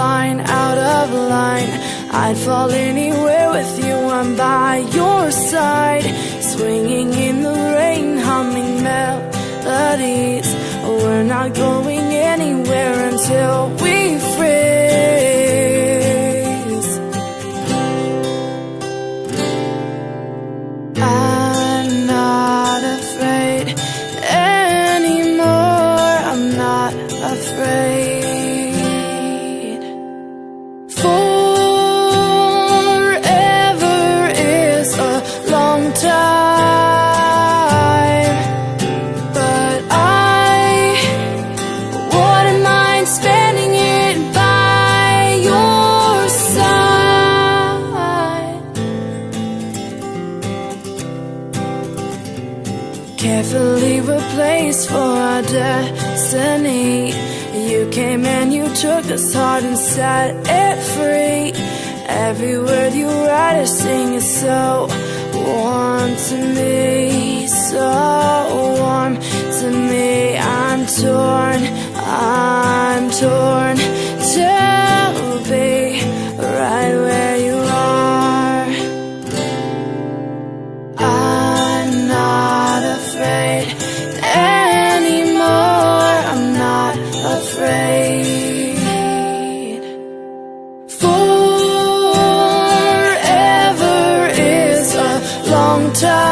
fine, out of line. I'd fall anywhere with you, I'm by your side. Swinging in the rain, humming melodies. We're not going anywhere until we freeze. I'm not afraid anymore, I'm not afraid. Forever is a long time, but I wouldn't mind spending it by your side. Carefully replaced for our destiny. You came and you took this heart and set it free. Every word you write or sing is so warm to me, so warm to me. I'm torn to be right where you are. I'm not afraid anymore, I'm not afraid. Forever is a long time.